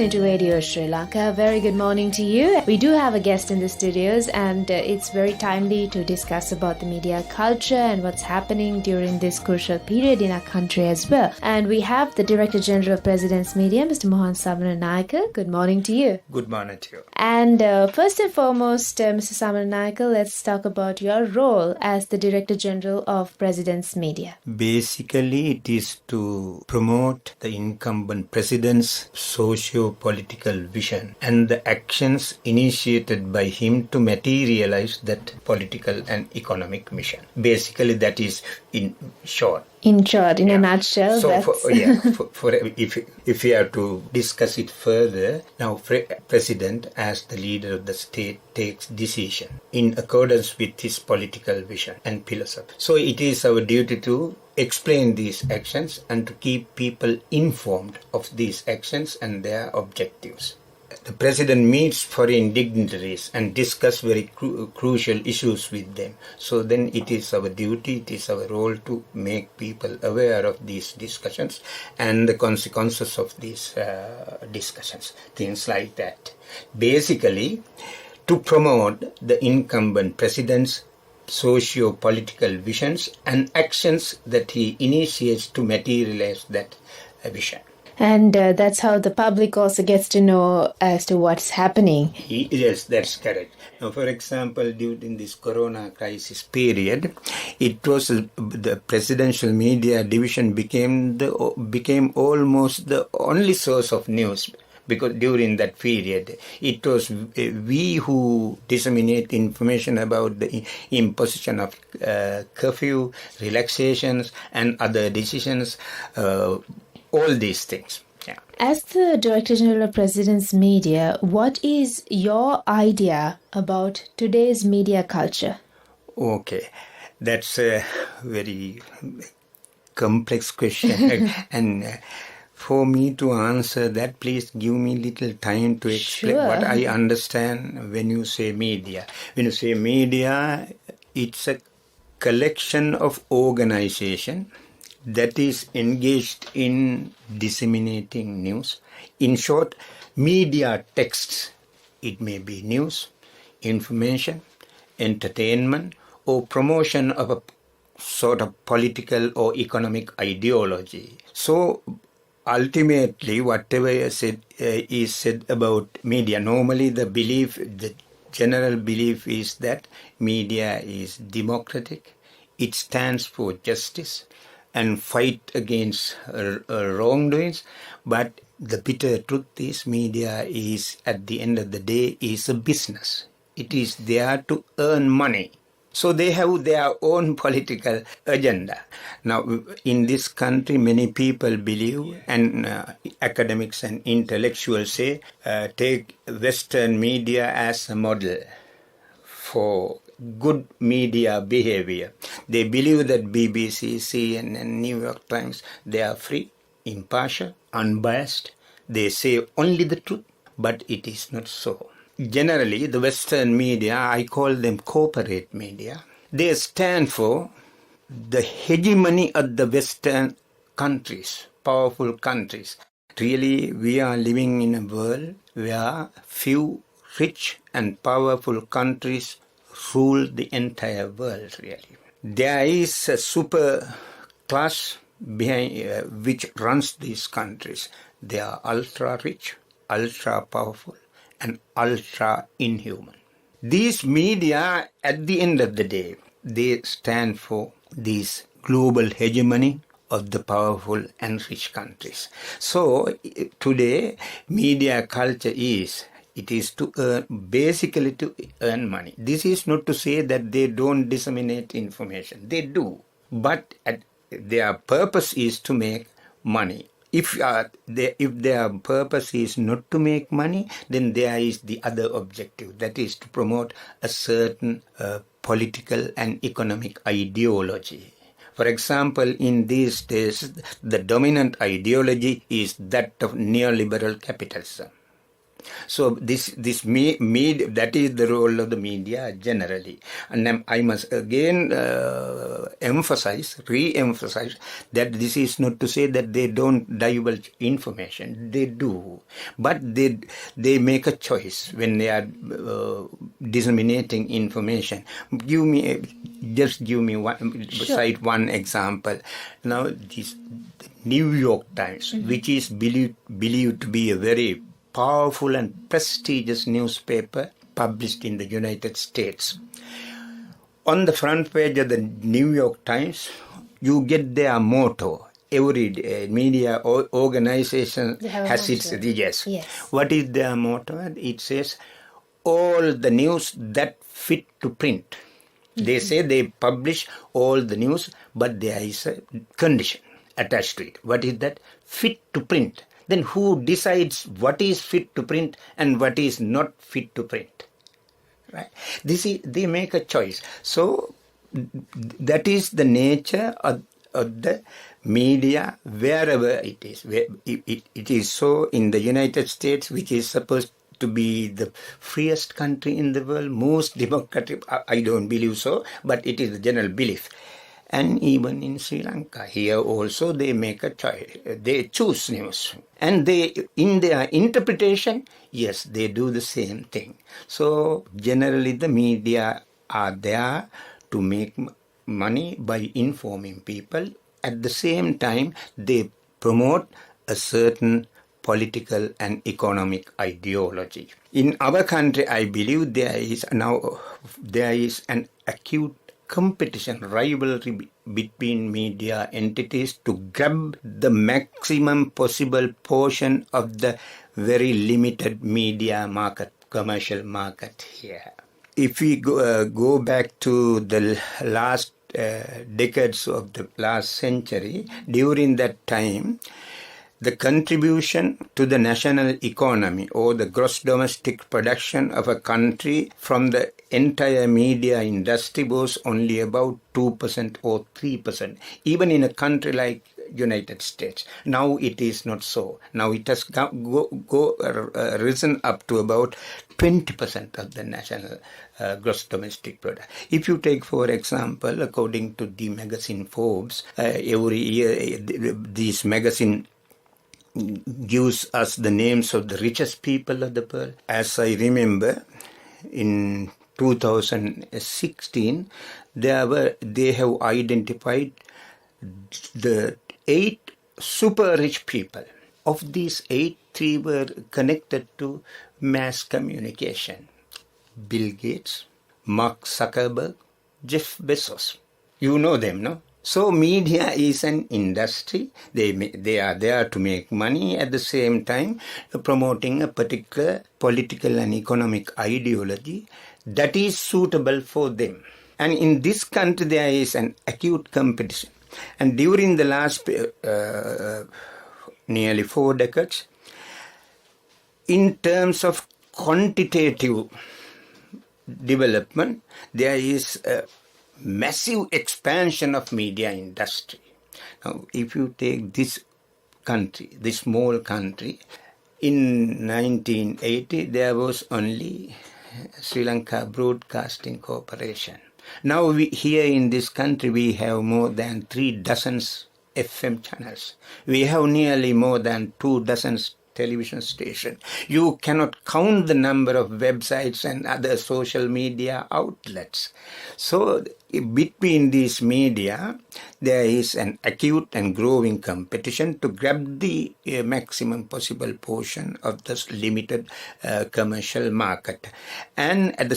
tuned to Radio Sri Lanka. Very good morning to you. We do have a guest in the studios, and it's very timely to discuss about the media culture and what's happening during this crucial period in our country as well. And we have the Director General of President's Media, Mr. Mohan Samananayake. Good morning to you. Good morning to you. And first and foremost, Mr. Samananayake, let's talk about your role as the Director General of President's Media. Basically, it is to promote the incumbent president's socio-political vision and the actions initiated by him to materialize that political and economic mission. Basically, that is in short. In short, in a nutshell, so that's... if we have to discuss it further, now president as the leader of the state takes decision in accordance with his political vision and philosophy. So it is our duty to explain these actions and to keep people informed of these actions and their objectives. The president meets foreign dignitaries and discuss very crucial issues with them. So then it is our duty, it is our role to make people aware of these discussions and the consequences of these discussions, things like that. Basically, to promote the incumbent president's socio-political visions and actions that he initiates to materialize that vision. And that's how the public also gets to know as to what's happening. Yes, that's correct. Now, for example, during this corona crisis period, it was the presidential media division became almost the only source of news. Because during that period, it was we who disseminate information about the imposition of curfew, relaxations, and other decisions, all these things. Yeah. As the Director General of President's Media, what is your idea about today's media culture? Okay, that's a very complex question. and for me to answer that, please give me little time to explain what I understand when you say media. When you say media, it's a collection of organization that is engaged in disseminating news. In short, media texts. It may be news, information, entertainment, or promotion of a sort of political or economic ideology. So, ultimately, whatever is said about media, normally the general belief is that media is democratic, it stands for justice and fight against wrongdoings. But the bitter truth is media is, at the end of the day, is a business. It is there to earn money. So they have their own political agenda. Now, in this country, many people believe, and academics and intellectuals say, take Western media as a model for good media behavior. They believe that BBC, CNN, and New York Times, they are free, impartial, unbiased. They say only the truth, but it is not so. Generally, the Western media, I call them corporate media, they stand for the hegemony of the Western countries, powerful countries. Really, we are living in a world where few rich and powerful countries rule the entire world, really. There is a super class behind which runs these countries. They are ultra rich, ultra powerful, and ultra inhuman. These media, at the end of the day, they stand for this global hegemony of the powerful and rich countries. So today, media culture is to earn, basically to earn money. This is not to say that they don't disseminate information. They do. But their purpose is to make money. If their purpose is not to make money, then there is the other objective, that is to promote a certain political and economic ideology. For example, in these days, the dominant ideology is that of neoliberal capitalism. So this made that is the role of the media generally, and I must again re-emphasize that this is not to say that they don't divulge information. They do, but they make a choice when they are disseminating information. Give me one. Sure. Cite one example. Now this New York Times, which is believed to be a very powerful and prestigious newspaper published in the United States. On the front page of the New York Times, you get their motto. Every media organization has its yes. What is their motto? It says, all the news that fit to print. They say they publish all the news, but there is a condition attached to it. What is that? Fit to print. Then who decides what is fit to print and what is not fit to print? Right? They make a choice. So that is the nature of the media wherever it is. It is so in the United States, which is supposed to be the freest country in the world, most democratic. I don't believe so, but it is the general belief. And even in Sri Lanka, here also they make a choice. They choose news. And they, in their interpretation, yes, they do the same thing. So generally the media are there to make money by informing people. At the same time, they promote a certain political and economic ideology. In our country, I believe there is an acute competition, rivalry between media entities to grab the maximum possible portion of the very limited media market, commercial market here. If we go back to the last decades of the last century, during that time, the contribution to the national economy or the gross domestic production of a country from the entire media industry was only about 2% or 3%, even in a country like United States. Now it is not so. Now it has risen up to about 20% of the national gross domestic product. If you take, for example, according to the magazine Forbes, every year this magazine gives us the names of the richest people of the world. As I remember, in 2016, they have identified the 8 super rich people. Of these 8, 3 were connected to mass communication. Bill Gates, Mark Zuckerberg, Jeff Bezos. You know them, no? So media is an industry. They are there to make money, at the same time promoting a particular political and economic ideology that is suitable for them. And in this country there is an acute competition. And during the last nearly 4 decades, in terms of quantitative development, there is a massive expansion of media industry. Now, if you take this country, this small country, in 1980 there was only Sri Lanka Broadcasting Corporation. Now here in this country we have more than 3 dozens FM channels. We have nearly more than 2 dozens television station. You cannot count the number of websites and other social media outlets. So between these media, there is an acute and growing competition to grab the maximum possible portion of this limited commercial market. And at the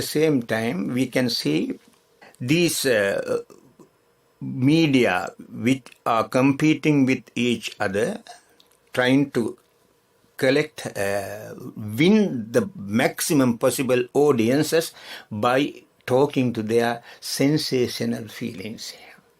same time, we can see these media which are competing with each other, trying to win the maximum possible audiences by talking to their sensational feelings.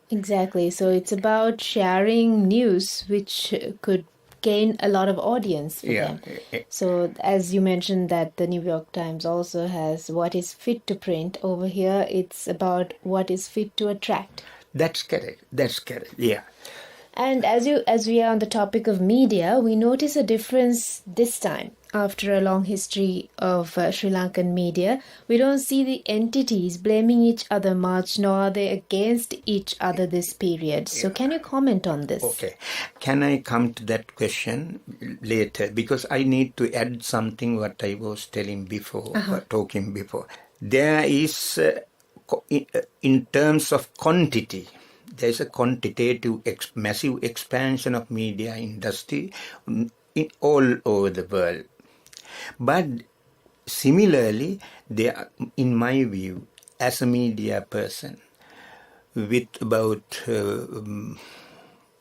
Exactly. So it's about sharing news which could gain a lot of audience for them. So as you mentioned that the New York Times also has what is fit to print. Over here it's about what is fit to attract. That's correct. Yeah. And as we are on the topic of media, we notice a difference this time. after a long history of Sri Lankan media, we don't see the entities blaming each other much, nor are they against each other this period. So can you comment on this? Okay. Can I come to that question later? Because I need to add something what I was telling before, talking before. There is, in terms of quantity, there is a quantitative massive expansion of media industry all over the world. But similarly, there, in my view, as a media person, with about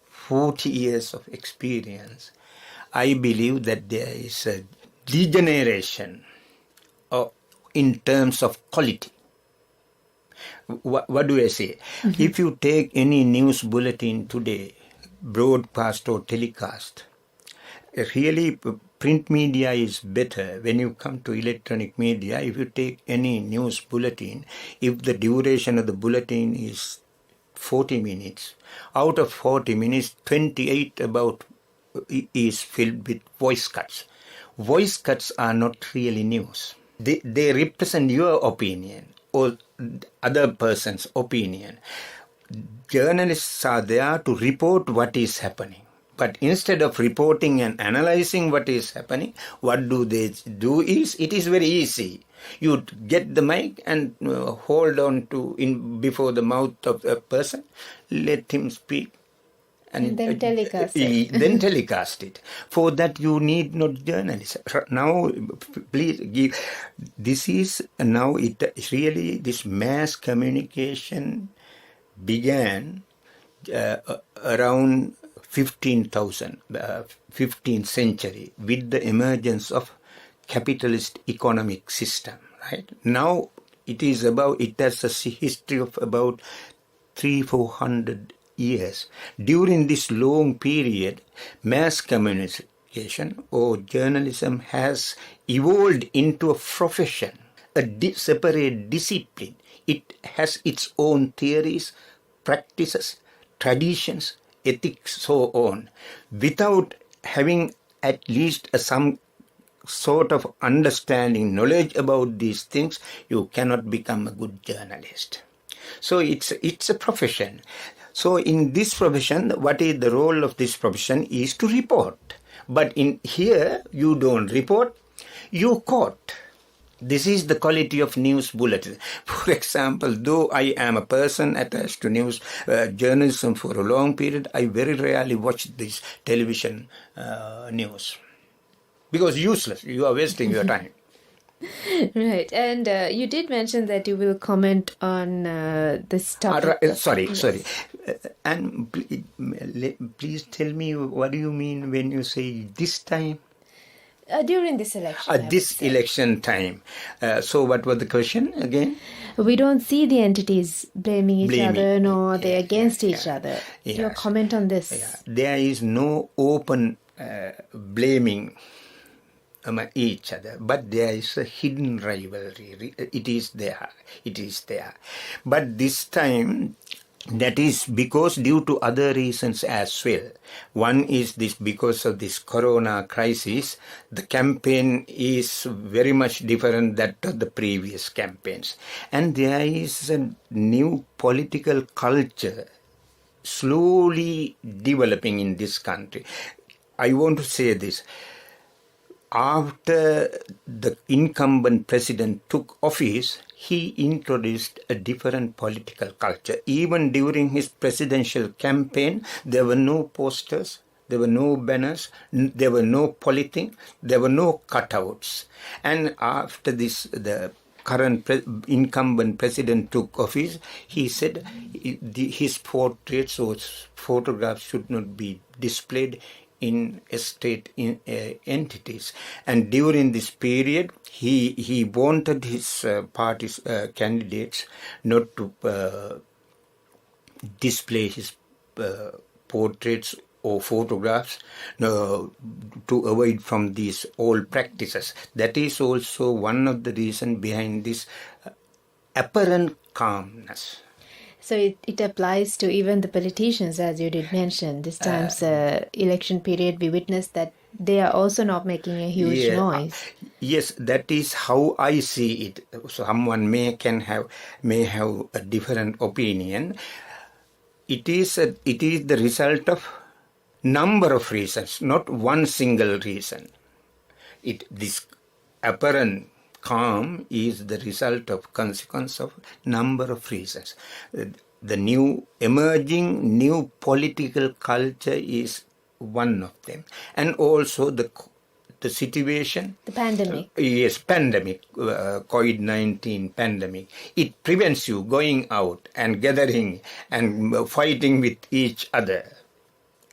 40 years of experience, I believe that there is a degeneration in terms of quality. What do I say? Mm-hmm. If you take any news bulletin today, broadcast or telecast, really print media is better. When you come to electronic media, if you take any news bulletin, if the duration of the bulletin is 40 minutes, out of 40 minutes, 28 about is filled with voice cuts. Voice cuts are not really news. They represent your opinion or other person's opinion. Journalists are there to report what is happening. But instead of reporting and analyzing what is happening, what do they do is, it is very easy. You get the mic and hold on to before the mouth of a person, let him speak. And then telecast it. Then telecast it. For that you need not journalists. Now, please give, this is, now it really, this mass communication began around 15th century with the emergence of capitalist economic system, right? Now it has a history of about 300-400 years. During this long period, mass communication or journalism has evolved into a profession, a separate discipline. It has its own theories, practices, traditions, ethics, so on. Without having at least some sort of understanding, knowledge about these things, you cannot become a good journalist. So it's a profession. So in this profession, what is the role of this profession is to report. But in here, you don't report, you quote. This is the quality of news bulletin. For example, though I am a person attached to news journalism for a long period, I very rarely watch this television news. Because useless, you are wasting your time. Right, and you did mention that you will comment on this topic. Sorry. And please tell me, what do you mean when you say this time? During this election. Election time. So what was the question again? We don't see the entities blaming each other, nor they're against each other. Yes. Your comment on this? Yeah. There is no open blaming each other, but there is a hidden rivalry. It is there. But this time, that is because due to other reasons as well. One is this, because of this corona crisis, the campaign is very much different than the previous campaigns. And there is a new political culture slowly developing in this country. I want to say this. After the incumbent president took office, he introduced a different political culture. Even during his presidential campaign, there were no posters, there were no banners, there were no polythene, there were no cutouts. And after this, the current incumbent president took office, he said his portraits or photographs should not be displayed in state entities. And during this period, he wanted his party's candidates not to display his portraits or photographs, to avoid from these old practices. That is also one of the reasons behind this apparent calmness. So it applies to even the politicians, as you did mention. This time's election period, we witnessed that they are also not making a huge noise. Yes, that is how I see it. Someone may have a different opinion. It is the result of number of reasons, not one single reason. This apparent calm is the result of consequence of number of reasons. The emerging new political culture is one of them, and also the situation. The pandemic. Yes, pandemic, COVID-19 pandemic. It prevents you going out and gathering and fighting with each other.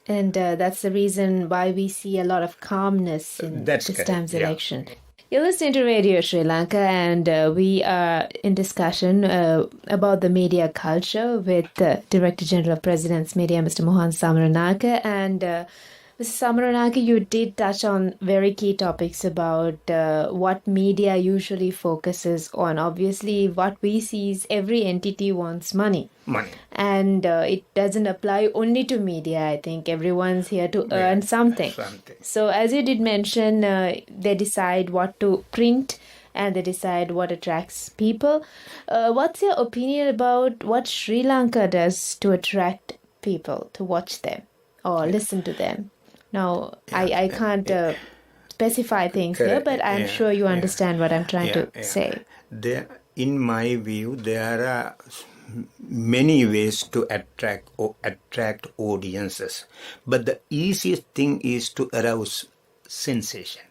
And that's the reason why we see a lot of calmness in this correct, time's election. You're listening to Radio Sri Lanka, and we are in discussion about the media culture with Director General of President's Media, Mr. Mohan Samaranaka. And Mr. Samaranaka, you did touch on very key topics about what media usually focuses on. Obviously, what we see is every entity wants money. And it doesn't apply only to media. I think everyone's here to earn something. So as you did mention, they decide what to print and they decide what attracts people. What's your opinion about what Sri Lanka does to attract people to watch them or listen to them? Now, I can't specify things here, but I'm sure you understand what I'm trying to say. In my view, there are many ways to attract audiences, but the easiest thing is to arouse sensation.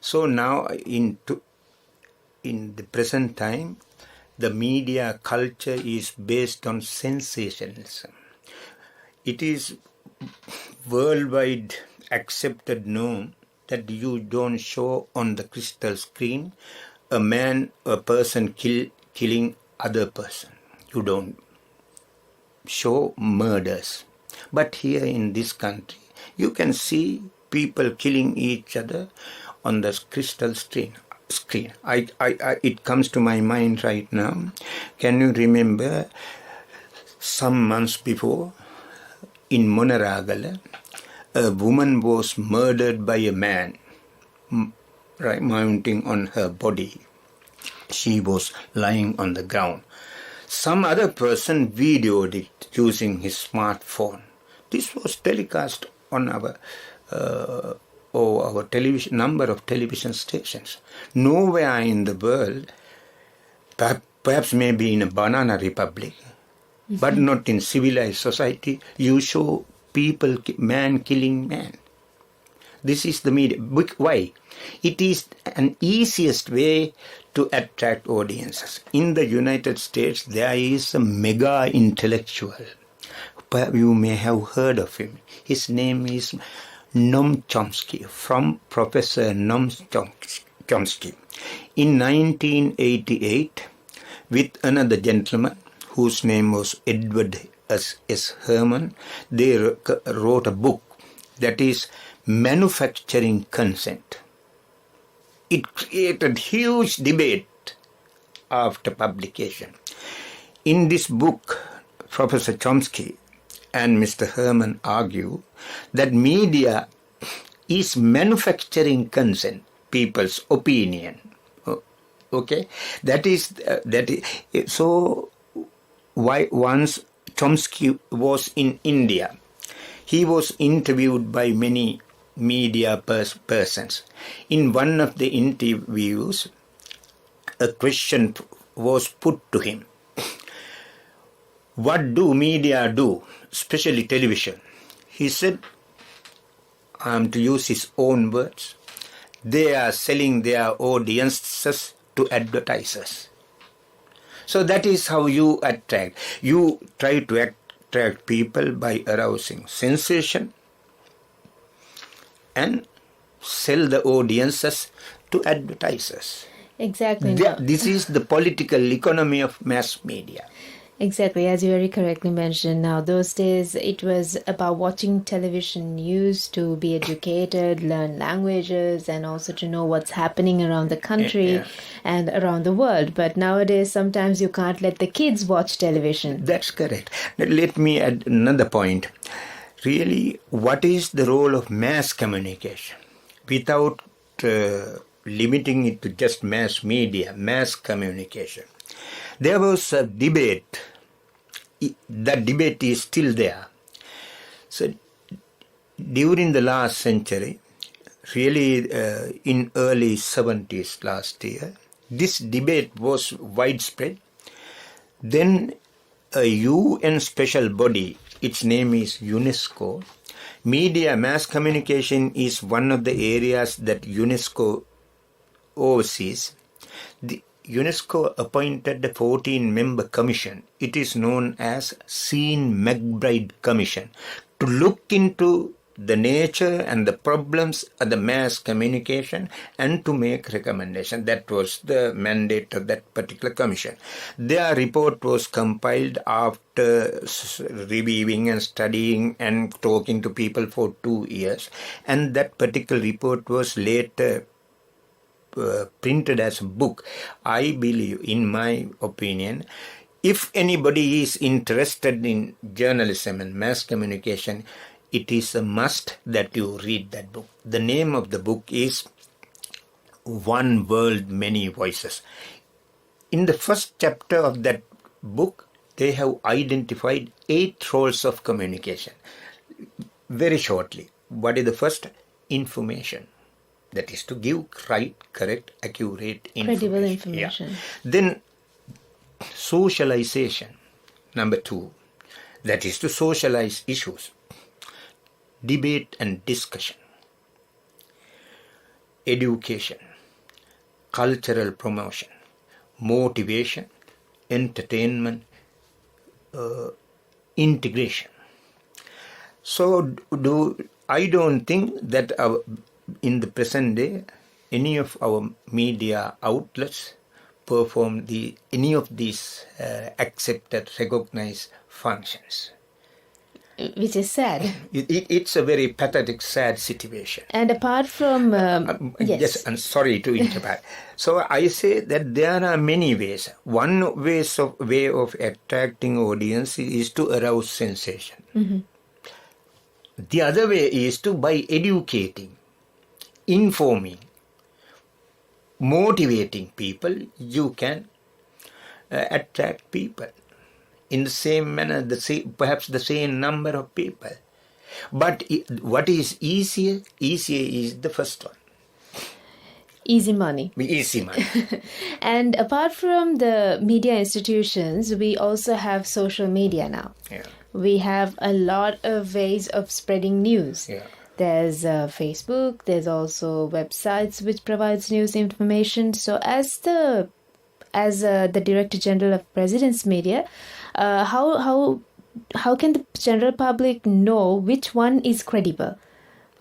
So now, in the present time, the media culture is based on sensationalism. It is worldwide accepted norm that you don't show on the crystal screen a person killing other person. You don't show murders. But here in this country, you can see people killing each other on the crystal screen. It comes to my mind right now. Can you remember some months before in Monaragala, a woman was murdered by a man, right, mounting on her body. She was lying on the ground. Some other person videoed it using his smartphone. This was telecast on our television, number of television stations. Nowhere in the world, perhaps maybe in a banana republic, but not in civilized society, you show people, man killing man. This is the media. Why? It is an easiest way to attract audiences. In the United States, there is a mega intellectual. You may have heard of him. His name is Noam Chomsky, from Professor Noam Chomsky. In 1988, with another gentleman whose name was Edward S. Herman, they wrote a book that is Manufacturing Consent. It created huge debate after publication. In this book, Professor Chomsky and Mr. Herman argue that media is manufacturing consent, people's opinion. Okay, that is. So, why once Chomsky was in India, he was interviewed by many media persons. In one of the interviews, a question was put to him. What do media do, especially television? He said, to use his own words, they are selling their audiences to advertisers. So that is how you attract. You try to attract people by arousing sensation and sell the audiences to advertisers. Exactly. This is the political economy of mass media. Exactly, as you very correctly mentioned. Now, those days it was about watching television news to be educated, learn languages, and also to know what's happening around the country and around the world. But nowadays, sometimes you can't let the kids watch television. That's correct. Let me add another point. really, what is the role of mass communication? Without limiting it to just mass media, mass communication. There was a debate. That debate is still there. So during the last century, really in early 70s last year, this debate was widespread. Then a UN special body, its name is UNESCO. Media mass communication is one of the areas that UNESCO overseas. The UNESCO appointed a 14-member commission. It is known as Sean McBride Commission to look into the nature and the problems of the mass communication and to make recommendations. That was the mandate of that particular commission. Their report was compiled after reviewing and studying and talking to people for 2 years, and that particular report was later printed as a book. I believe, in my opinion, if anybody is interested in journalism and mass communication, it is a must that you read that book. The name of the book is One World, Many Voices. In the first chapter of that book, they have identified 8 roles of communication. Very shortly, what is the first? Information. That is to give right, correct, accurate information. Credible information. Yeah. Then socialization, number 2. That is to socialize issues. Debate and discussion. Education. Cultural promotion. Motivation. Entertainment. Integration. So I don't think that in the present day, any of our media outlets perform any of these accepted, recognized functions. Which is sad. It's a very pathetic, sad situation. And apart from... yes, I'm sorry to interrupt. So I say that there are many ways. One way of attracting audience is to arouse sensation. Mm-hmm. The other way is to by educating, informing, motivating people, you can attract people in the same manner, perhaps the same number of people. But what is easier? Easier is the first one. Easy money. Easy money. And apart from the media institutions, we also have social media now. Yeah. We have a lot of ways of spreading news. Yeah. There's Facebook. There's also websites which provides news information. So, as the Director General of President's Media, how can the general public know which one is credible?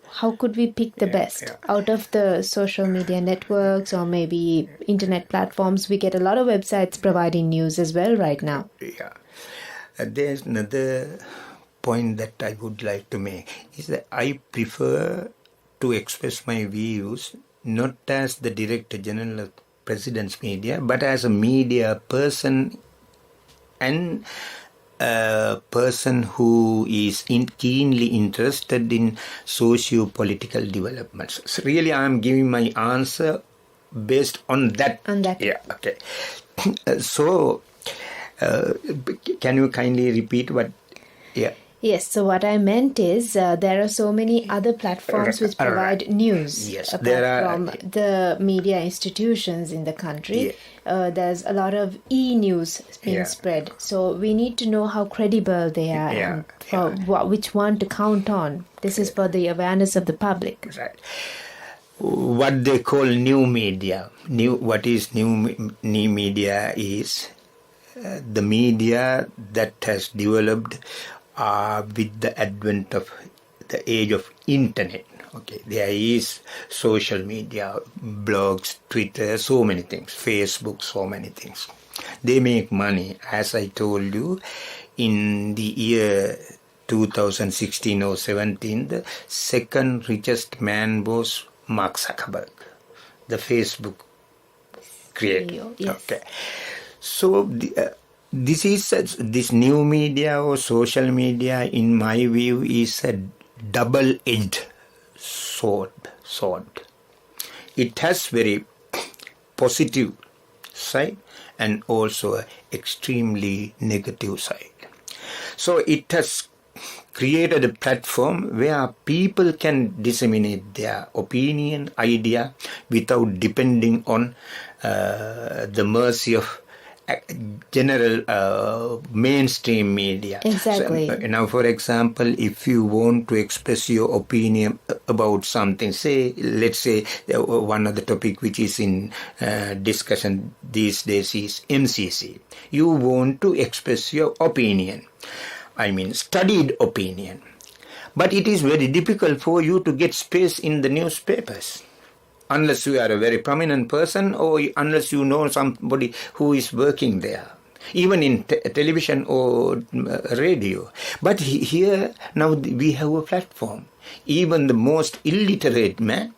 How could we pick the best out of the social media networks or maybe internet platforms? We get a lot of websites providing news as well right now. Yeah. There's another point that I would like to make is that I prefer to express my views not as the Director General of President's Media, but as a media person and a person who is keenly interested in socio-political developments. So really, I'm giving my answer based on that. Yeah, okay. So, can you kindly repeat what? Yeah. Yes, so what I meant is there are so many other platforms which provide news. Yes, apart from the media institutions in the country. Yeah. There's a lot of e-news being spread. So we need to know how credible they are and for which one to count on. This is for the awareness of the public. Right. What they call new media. What is new media is the media that has developed with the advent of the age of internet. Okay, there is social media, blogs, Twitter, so many things, Facebook, so many things. They make money. As I told you, in the year 2016 or 17, the second richest man was Mark Zuckerberg, the Facebook creator. Yes. Okay, so this new media or social media, in my view, is a double-edged sword. It has very positive side and also an extremely negative side. So it has created a platform where people can disseminate their opinion, idea, without depending on the mercy of general mainstream media. Exactly. So, now, for example, if you want to express your opinion about something, let's say one of the topic which is in discussion these days is MCC. You want to express your opinion. I mean, studied opinion. But it is very difficult for you to get space in the newspapers. Unless you are a very prominent person or unless you know somebody who is working there. Even in television or radio. But here, now we have a platform. Even the most illiterate man,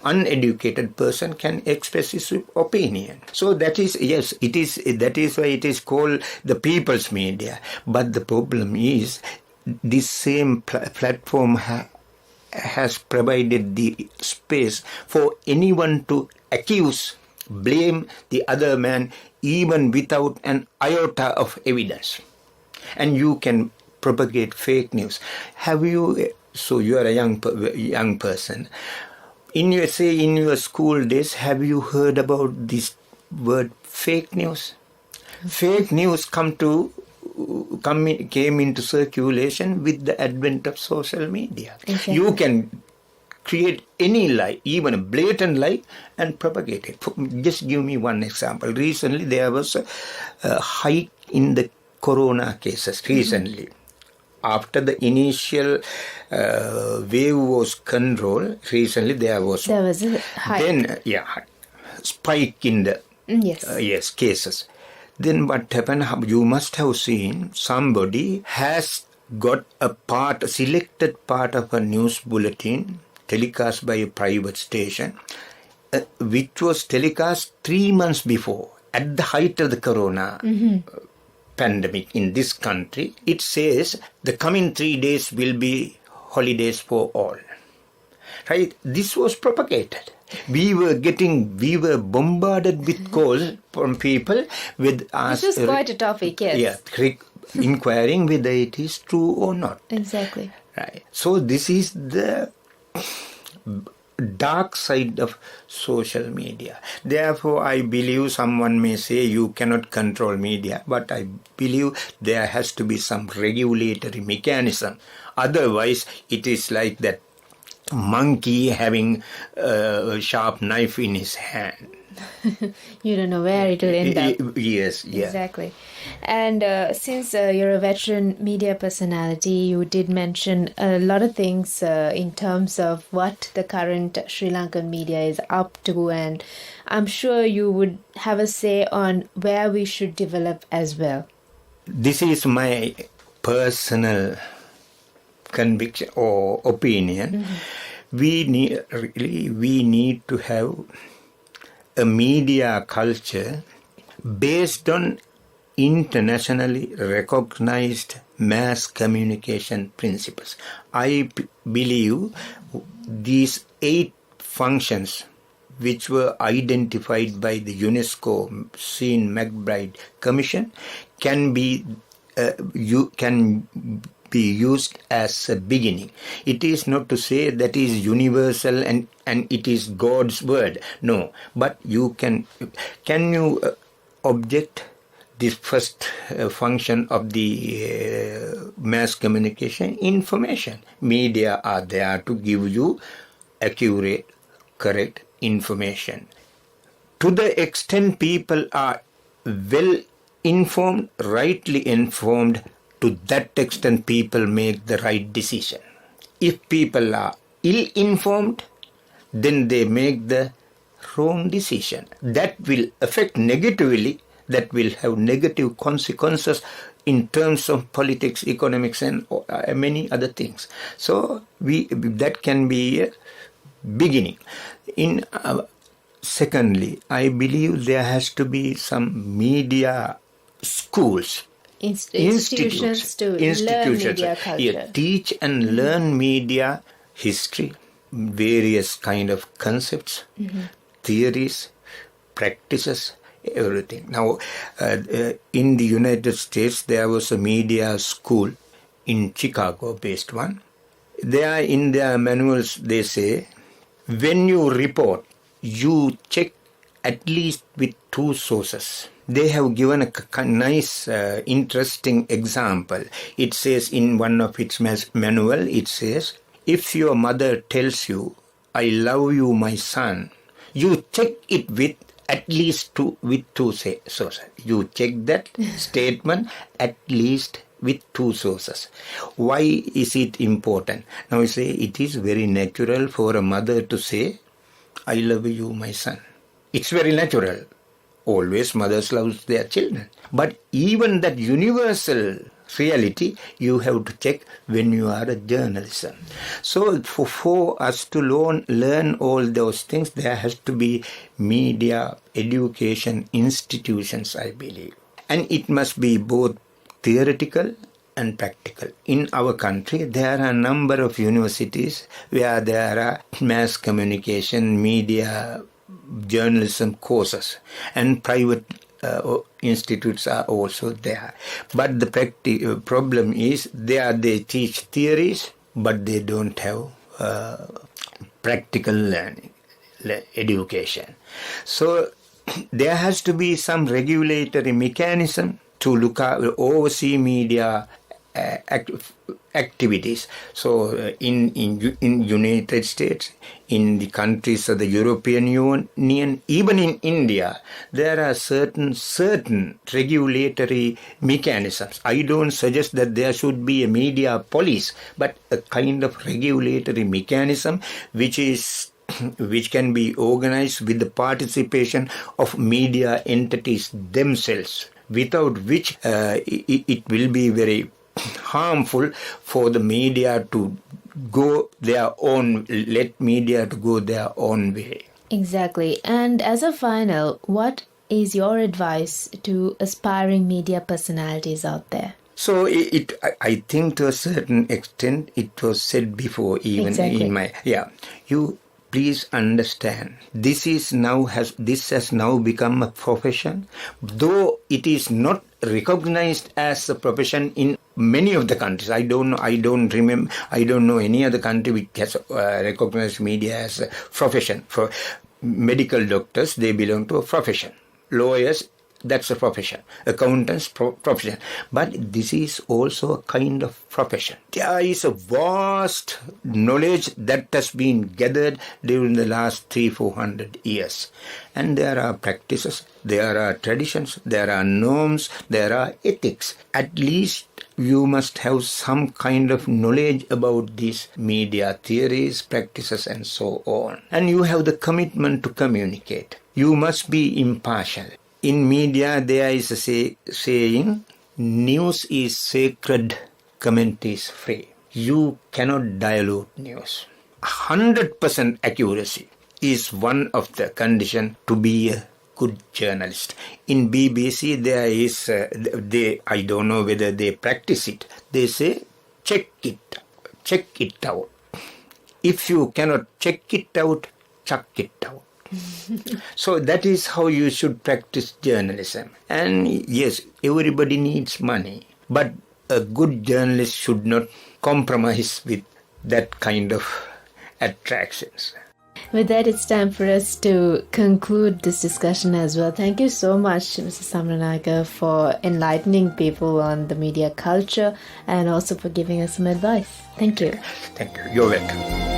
uneducated person can express his opinion. So that is, yes, that is why it is called the people's media. But the problem is, this same platform has provided the space for anyone to accuse, blame the other man even without an iota of evidence. And you can propagate fake news. So you are a young person. In your school days, have you heard about this word fake news? Fake news came into circulation with the advent of social media. Exactly. You can create any lie, even a blatant lie, and propagate it. Just give me one example. Recently, there was a hike in the corona cases. Recently. After the initial wave was controlled, recently there was a hike. Then, spike in the cases. Then what happened? You must have seen somebody has got a selected part of a news bulletin telecast by a private station, which was telecast 3 months before, at the height of the corona pandemic in this country. It says the coming 3 days will be holidays for all. Right? This was propagated. We were bombarded with calls from people with us. This was quite a topic, yes. Yeah, inquiring whether it is true or not. Exactly. Right. So this is the dark side of social media. Therefore, I believe someone may say you cannot control media, but I believe there has to be some regulatory mechanism. Otherwise, it is like that monkey having a sharp knife in his hand. You don't know where it will end up. Yes, yeah. Exactly. And since you're a veteran media personality, you did mention a lot of things in terms of what the current Sri Lankan media is up to, and I'm sure you would have a say on where we should develop as well. This is my personal conviction or opinion. We need to have a media culture based on internationally recognized mass communication principles. I believe these 8 functions which were identified by the UNESCO Sean McBride Commission can be used as a beginning. It is not to say that is universal and it is God's word. No, but you can you object this first function of the mass communication? Information. Media are there to give you accurate, correct information. To the extent people are well informed, rightly informed, to that extent people make the right decision. If people are ill-informed, then they make the wrong decision. That will affect negatively, that will have negative consequences in terms of politics, economics, and many other things. So that can be a beginning. Secondly, I believe there has to be some media schools. Institutions to learn media culture. Yeah, teach and learn media history, various kind of concepts, theories, practices, everything. Now, in the United States, there was a media school in Chicago, based one. There, in their manuals, they say, when you report, you check at least with 2 sources. They have given a nice, interesting example. It says in one of its manual, it says, if your mother tells you, I love you, my son, you check it with at least 2 sources. You check that statement at least with 2 sources. Why is it important? Now you say it is very natural for a mother to say, I love you, my son. It's very natural. Always mothers love their children. But even that universal reality, you have to check when you are a journalist. So for us to learn all those things, there has to be media education institutions, I believe. And it must be both theoretical and practical. In our country, there are a number of universities where there are mass communication, media, journalism courses, and private institutes are also there. But the problem is they teach theories, but they don't have practical learning, education. So there has to be some regulatory mechanism to oversee media activities. So in United States, in the countries of the European Union, even in India, there are certain regulatory mechanisms. I don't suggest that there should be a media police, but a kind of regulatory mechanism which can be organized with the participation of media entities themselves, without which it will be very harmful for the media to let media to go their own way. Exactly. And as a final, what is your advice to aspiring media personalities out there? So I think to a certain extent, it was said before, even in you please understand, this has now become a profession, though it is not recognized as a profession in many of the countries. I don't know any other country which has recognized media as a profession. For medical doctors, they belong to a profession. Lawyers, that's a profession. Accountants, profession. But this is also a kind of profession. There is a vast knowledge that has been gathered during the last 300-400 years. And there are practices, there are traditions, there are norms, there are ethics. At least you must have some kind of knowledge about these media theories, practices, and so on. And you have the commitment to communicate. You must be impartial. In media, there is a saying, news is sacred, comment is free. You cannot dilute news. 100% accuracy is one of the conditions to be a good journalist. In BBC, there is, I don't know whether they practice it. They say, check it out. If you cannot check it out, chuck it out. So that is how you should practice journalism. And yes, everybody needs money, but a good journalist should not compromise with that kind of attractions. With that, it's time for us to conclude this discussion as well. Thank you so much, Mr. Samranayaka, for enlightening people on the media culture and also for giving us some advice. Thank you. Thank you. You're welcome.